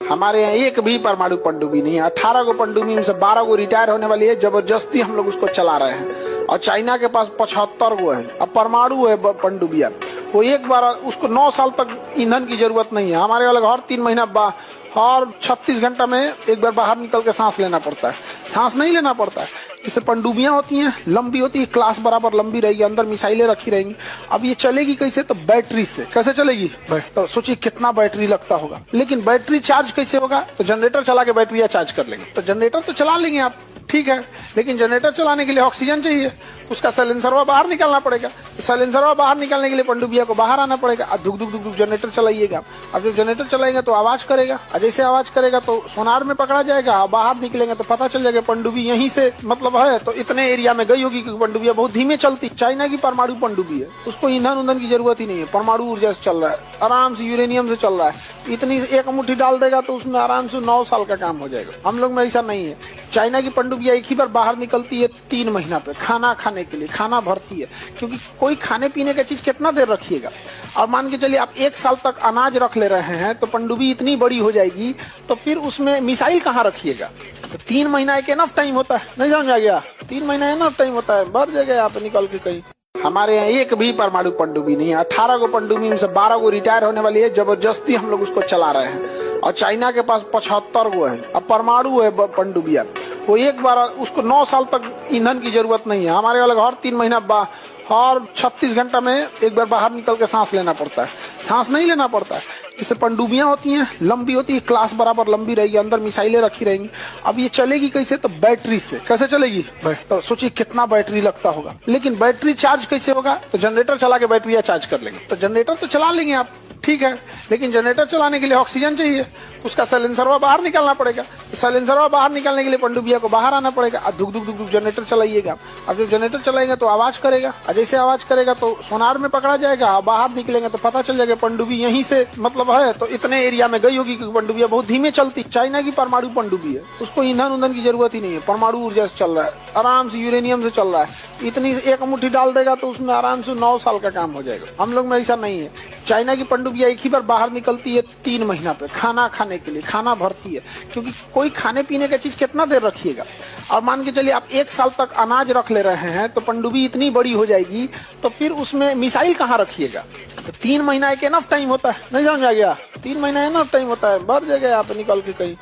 हमारे यहाँ एक भी परमाणु पनडुब्बी नहीं है। 18 गो पनडुब्बी में से 12 गो रिटायर होने वाली है। जबरदस्ती हम लोग उसको चला रहे हैं और चाइना के पास 75 गो है। अब परमाणु है पनडुब्बिया, वो एक बार उसको 9 साल तक ईंधन की जरूरत नहीं है। हमारे वाले हर 3 महीना हर 36 घंटा में एक बार बाहर निकल के सांस लेना पड़ता है। सांस नहीं लेना पड़ता है। जैसे पनडुब्बियां होती हैं, लंबी होती है, क्लास बराबर लंबी रहेगी, अंदर मिसाइलें रखी रहेंगी। अब ये चलेगी कैसे? तो बैटरी से। कैसे चलेगी? तो सोचिए कितना बैटरी लगता होगा। लेकिन बैटरी चार्ज कैसे होगा? तो जनरेटर चला के बैटरी चार्ज कर लेंगे। तो जनरेटर तो चला लेंगे आप, ठीक है, लेकिन जनरेटर चलाने के लिए ऑक्सीजन चाहिए। उसका साइलेंसरवा बाहर निकालना पड़ेगा। तो साइलेंसरवा बाहर निकालने के लिए पनडुब्बिया को बाहर आना पड़ेगा। अब धुक धुक धुक धुक जनरेटर चलाइएगा। अब जब जनरेटर चलाएंगे तो आवाज करेगा, और जैसे आवाज करेगा तो सोनार में पकड़ा जाएगा। बाहर निकलेंगे तो पता चल जाएगा पनडुब्बी यहीं से मतलब है, तो इतने एरिया में गई होगी क्योंकि पनडुब्बिया बहुत धीमे चलती। चाइना की परमाणु पनडुब्बी है, उसको ईंधन उंधन की जरूरत ही नहीं है। परमाणु ऊर्जा से चल रहा है, आराम से यूरेनियम से चल रहा है। इतनी एक मुट्ठी डाल देगा तो उसमें आराम से 9 साल का काम हो जाएगा। हम लोग में ऐसा नहीं है। चाइना की पनडुब्बिया एक ही बार बाहर निकलती है 3 महीना पे, खाना खाने के लिए। खाना भरती है, क्योंकि कोई खाने पीने का चीज कितना देर रखिएगा। और मान के चलिए आप 1 साल तक अनाज रख ले रहे हैं तो पनडुब्बी इतनी बड़ी हो जाएगी तो फिर उसमें मिसाइल कहाँ रखिएगा? तो 3 महीना एक एनफ टाइम होता है। नहीं समझ आ गया? 3 महीना एनफ टाइम होता है। भर जगह आप निकल के कहीं। हमारे यहाँ एक भी परमाणु पनडुब्बी नहीं है। 18 गो पनडुब्बी में से 12 गो रिटायर होने वाली है। जबरदस्ती हम लोग उसको चला रहे हैं और चाइना के पास 75 गो है। अब परमाणु है पनडुब्बिया, वो एक बार उसको 9 साल तक ईंधन की जरूरत नहीं है। हमारे वाले हर 3 महीना हर 36 घंटा में एक बार बाहर निकल के सांस लेना पड़ता है। सांस नहीं लेना पड़ता है। जैसे पनडुब्बियां होती हैं, लंबी होती है, क्लास बराबर लंबी रहेगी, अंदर मिसाइलें रखी रहेंगी। अब ये चलेगी कैसे? तो बैटरी से। कैसे चलेगी? तो सोचिए कितना बैटरी लगता होगा। लेकिन बैटरी चार्ज कैसे होगा? तो जनरेटर चला के बैटरी चार्ज कर लेंगे। तो जनरेटर तो चला लेंगे आप, ठीक है, लेकिन जनरेटर चलाने के लिए ऑक्सीजन चाहिए। उसका साइलेंसरवा बाहर निकालना पड़ेगा। तो साइलेंसरवा बाहर निकालने के लिए पनडुब्बिया को बाहर आना पड़ेगा। और धुक धुक धुक धुक जनरेटर चलाइएगा। अब जब जनरेटर चलाएंगे तो आवाज करेगा, और जैसे आवाज करेगा तो सोनार में पकड़ा जाएगा। बाहर निकलेंगे तो पता चल जाएगा पनडुब्बी यहीं से मतलब है, तो इतने एरिया में गई होगी क्योंकि पनडुब्बिया बहुत धीमे चलती। चाइना की परमाणु पनडुब्बी है, उसको ईंधन उंधन की जरूरत ही नहीं है। परमाणु ऊर्जा से चल रहा है, आराम से यूरेनियम से चल रहा है। इतनी एक मुट्ठी डाल देगा तो उसमें आराम से 9 साल का काम हो जाएगा। हम लोग में ऐसा नहीं है। चाइना की पनडुब्बिया एक ही बार बाहर निकलती है 3 महीना पे, खाना खाने के लिए। खाना भरती है, क्योंकि कोई खाने पीने का चीज कितना देर रखिएगा। और मान के चलिए आप 1 साल तक अनाज रख ले रहे हैं तो पनडुब्बी इतनी बड़ी हो जाएगी तो फिर उसमें मिसाइल कहाँ रखिएगा? तो 3 महीना एक एनफ टाइम होता है। नहीं समझ आ गया? 3 महीना एनफ टाइम होता है। भर जगह आप निकल के कहीं।